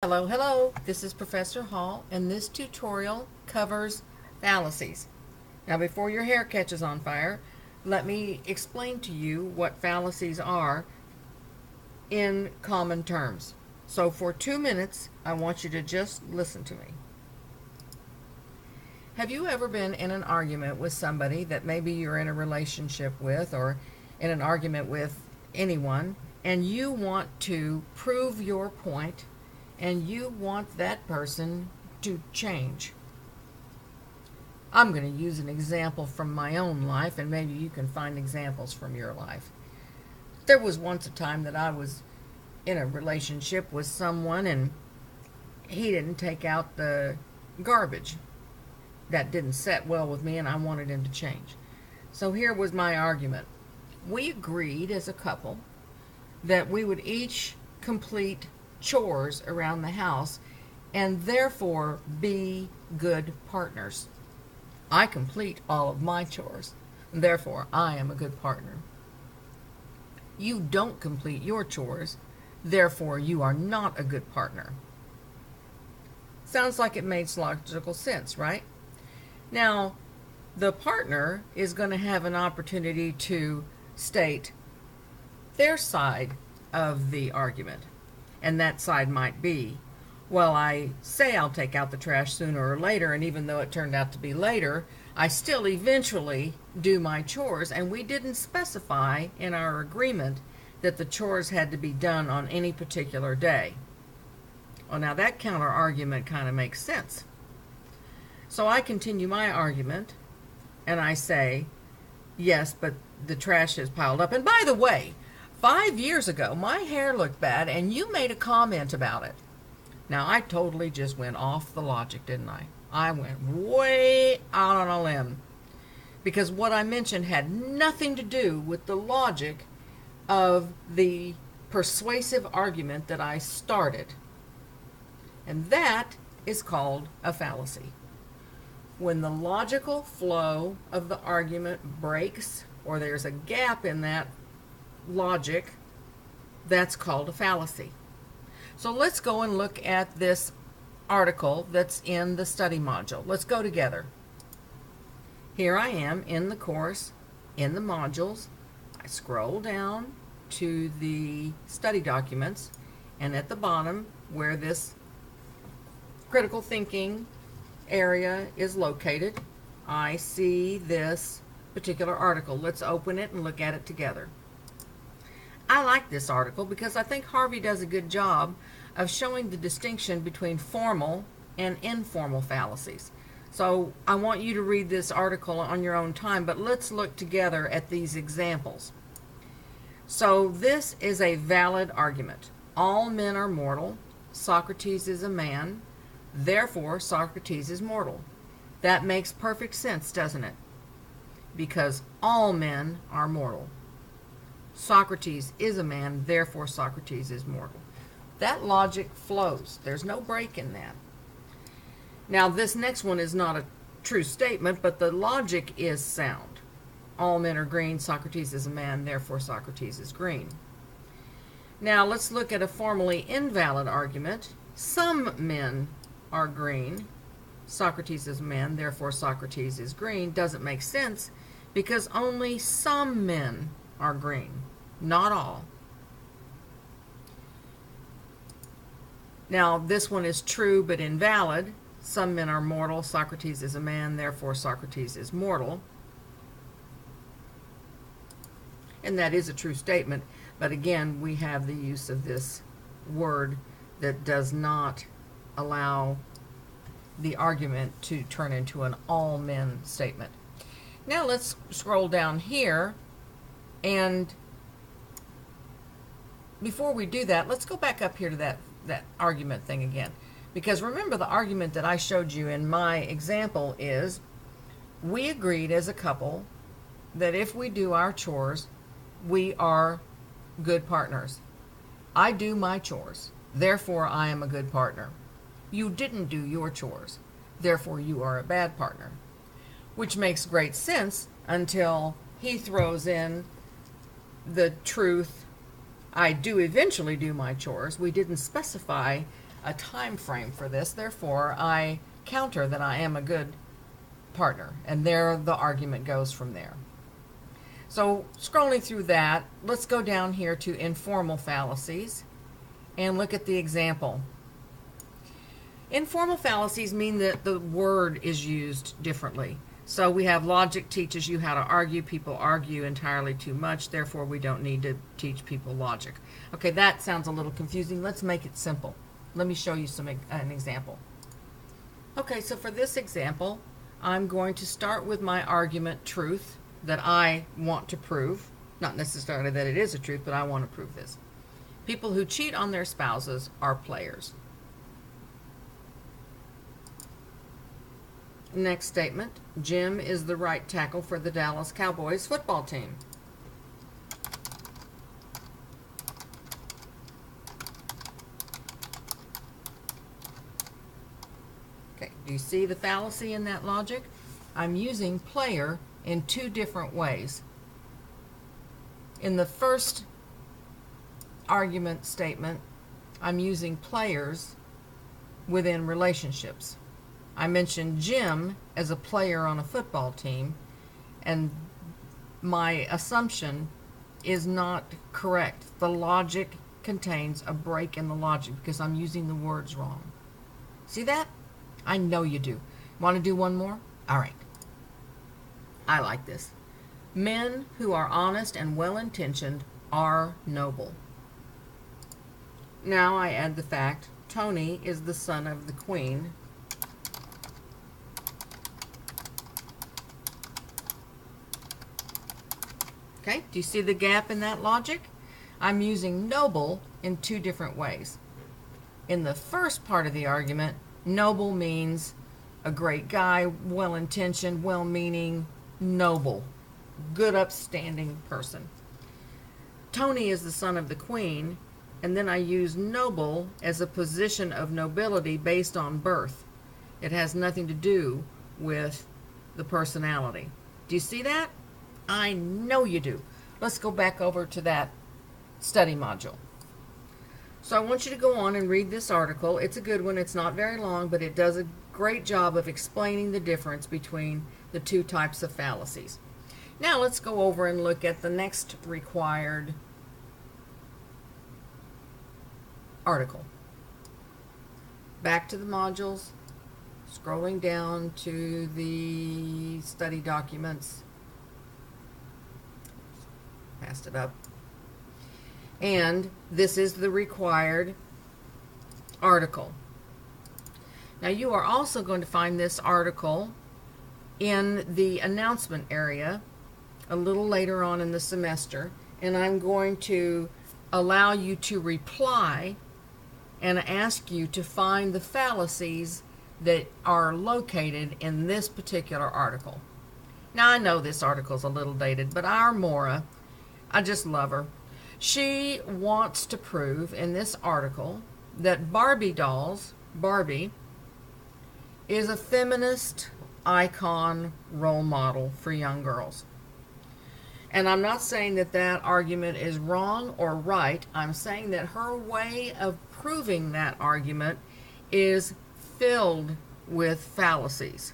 Hello, this is Professor Hall, and this tutorial covers fallacies. Now, before your hair catches on fire, let me explain to you what fallacies are in common terms. So for 2 minutes, I want you to just listen to me. Have you ever been in an argument with somebody that maybe you're in a relationship with, or in an argument with anyone, and you want to prove your point and you want that person to change? I'm going to use an example from my own life, and maybe you can find examples from your life. There was once a time that I was in a relationship with someone, and he didn't take out the garbage. That didn't set well with me, and I wanted him to change. So here was my argument. We agreed as a couple that we would each complete chores around the house and therefore be good partners. I complete all of my chores, and therefore I am a good partner. You don't complete your chores, therefore you are not a good partner. Sounds like it makes logical sense, right? Now, the partner is going to have an opportunity to state their side of the argument. And that side might be, well, I say I'll take out the trash sooner or later, and even though it turned out to be later, I still eventually do my chores, and we didn't specify in our agreement that the chores had to be done on any particular day. Well, now that counter argument kind of makes sense. So I continue my argument, and I say, yes, but the trash is piled up. And by the way, 5 years ago, my hair looked bad, and you made a comment about it. Now, I totally just went off the logic, didn't I? I went way out on a limb, because what I mentioned had nothing to do with the logic of the persuasive argument that I started. And that is called a fallacy. When the logical flow of the argument breaks, or there's a gap in that logic, that's called a fallacy. So let's go and look at this article that's in the study module. Let's go together. Here I am in the course, in the modules. I scroll down to the study documents, and at the bottom where this critical thinking area is located, I see this particular article. Let's open it and look at it together. I like this article because I think Harvey does a good job of showing the distinction between formal and informal fallacies. So I want you to read this article on your own time, but let's look together at these examples. So this is a valid argument. All men are mortal. Socrates is a man. Therefore, Socrates is mortal. That makes perfect sense, doesn't it? Because all men are mortal. Socrates is a man, therefore Socrates is mortal. That logic flows. There's no break in that. Now, this next one is not a true statement, but the logic is sound. All men are green, Socrates is a man, therefore Socrates is green. Now, let's look at a formally invalid argument. Some men are green, Socrates is a man, therefore Socrates is green. Doesn't make sense because only some men are green, not all. Now, this one is true but invalid. Some men are mortal. Socrates is a man, therefore Socrates is mortal. And that is a true statement, but again, we have the use of this word that does not allow the argument to turn into an all men statement. Now let's scroll down here, and before we do that, let's go back up here to that argument thing again. Because remember, the argument that I showed you in my example is, we agreed as a couple that if we do our chores, we are good partners. I do my chores, therefore I am a good partner. You didn't do your chores, therefore you are a bad partner. Which makes great sense until he throws in the truth, I do eventually do my chores. We didn't specify a time frame for this. Therefore, I counter that I am a good partner, and there the argument goes from there. So scrolling through that, let's go down here to informal fallacies and look at the example. Informal fallacies mean that the word is used differently. So we have logic teaches you how to argue. People argue entirely too much, therefore we don't need to teach people logic. Okay, that sounds a little confusing. Let's make it simple. Let me show you an example. Okay, so for this example, I'm going to start with my argument truth that I want to prove. Not necessarily that it is a truth, but I want to prove this. People who cheat on their spouses are players. Next statement, Jim is the right tackle for the Dallas Cowboys football team. Okay, do you see the fallacy in that logic? I'm using player in two different ways. In the first argument statement, I'm using players within relationships. I mentioned Jim as a player on a football team, and my assumption is not correct. The logic contains a break in the logic because I'm using the words wrong. See that? I know you do. Want to do one more? All right. I like this. Men who are honest and well-intentioned are noble. Now I add the fact, Tony is the son of the Queen. Okay, do you see the gap in that logic? I'm using noble in two different ways. In the first part of the argument, noble means a great guy, well-intentioned, well-meaning, noble, good, upstanding person. Tony is the son of the Queen, and then I use noble as a position of nobility based on birth. It has nothing to do with the personality. Do you see that? I know you do. Let's go back over to that study module. So I want you to go on and read this article. It's a good one. It's not very long, but it does a great job of explaining the difference between the two types of fallacies. Now let's go over and look at the next required article. Back to the modules, scrolling down to the study documents. Passed it up. And this is the required article. Now you are also going to find this article in the announcement area a little later on in the semester, and I'm going to allow you to reply and ask you to find the fallacies that are located in this particular article. Now I know this article is a little dated, but our Maura, I just love her. She wants to prove in this article that Barbie dolls, Barbie, is a feminist icon role model for young girls. And I'm not saying that that argument is wrong or right. I'm saying that her way of proving that argument is filled with fallacies.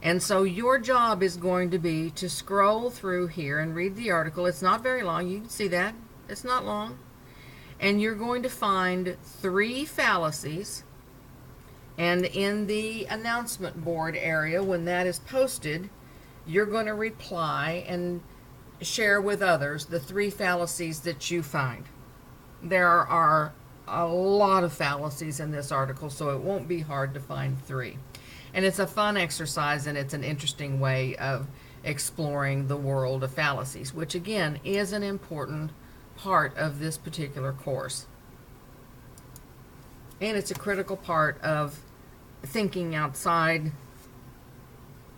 And so your job is going to be to scroll through here and read the article. It's not very long. You can see that. It's not long. And you're going to find 3 fallacies. And in the announcement board area, when that is posted, you're going to reply and share with others the 3 fallacies that you find. There are a lot of fallacies in this article, so it won't be hard to find 3. And it's a fun exercise, and it's an interesting way of exploring the world of fallacies, which again is an important part of this particular course. And it's a critical part of thinking outside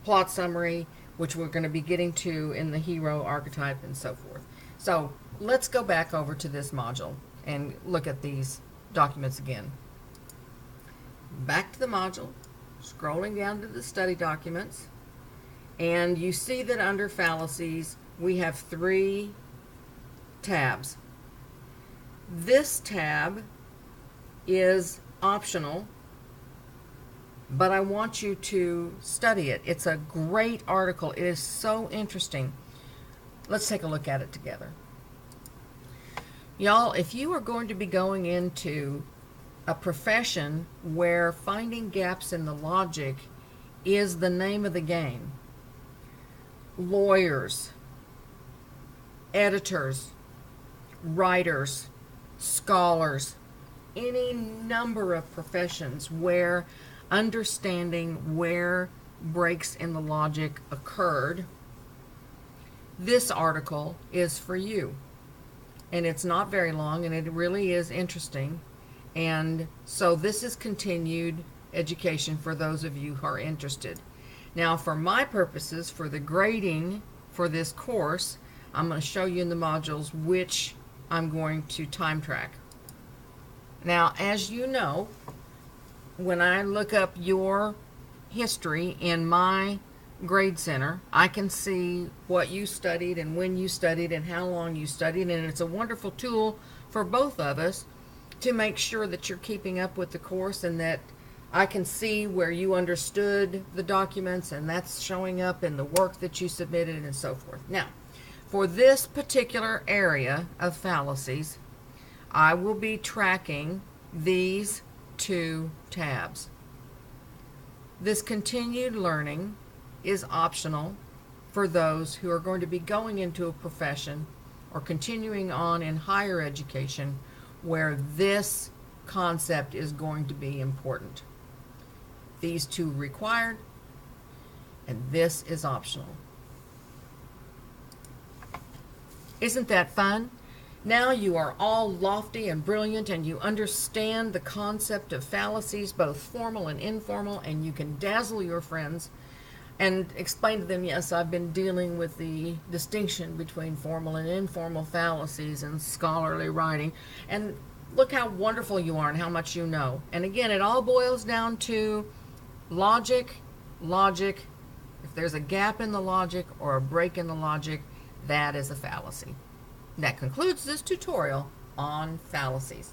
plot summary, which we're going to be getting to in the hero archetype and so forth. So let's go back over to this module and look at these documents again. Back to the module. Scrolling down to the study documents, and you see that under fallacies we have 3 tabs. This tab is optional, but I want you to study it. It's a great article. It is so interesting. Let's take a look at it together. Y'all, if you are going to be going into a profession where finding gaps in the logic is the name of the game, lawyers, editors, writers, scholars, any number of professions where understanding where breaks in the logic occurred, this article is for you. And it's not very long, and it really is interesting. And so this is continued education for those of you who are interested. Now, for my purposes, for the grading for this course, I'm going to show you in the modules which I'm going to time track. Now, as you know, when I look up your history in my grade center, I can see what you studied and when you studied and how long you studied, and it's a wonderful tool for both of us to make sure that you're keeping up with the course and that I can see where you understood the documents, and that's showing up in the work that you submitted and so forth. Now, for this particular area of fallacies, I will be tracking these two tabs. This continued learning is optional for those who are going to be going into a profession or continuing on in higher education where this concept is going to be important. These two required, and this is optional. Isn't that fun? Now you are all lofty and brilliant, and you understand the concept of fallacies, both formal and informal, and you can dazzle your friends and explain to them, yes, I've been dealing with the distinction between formal and informal fallacies and scholarly writing, and look how wonderful you are and how much you know. And again, it all boils down to logic. If there's a gap in the logic or a break in the logic, that is a fallacy. That concludes this tutorial on fallacies.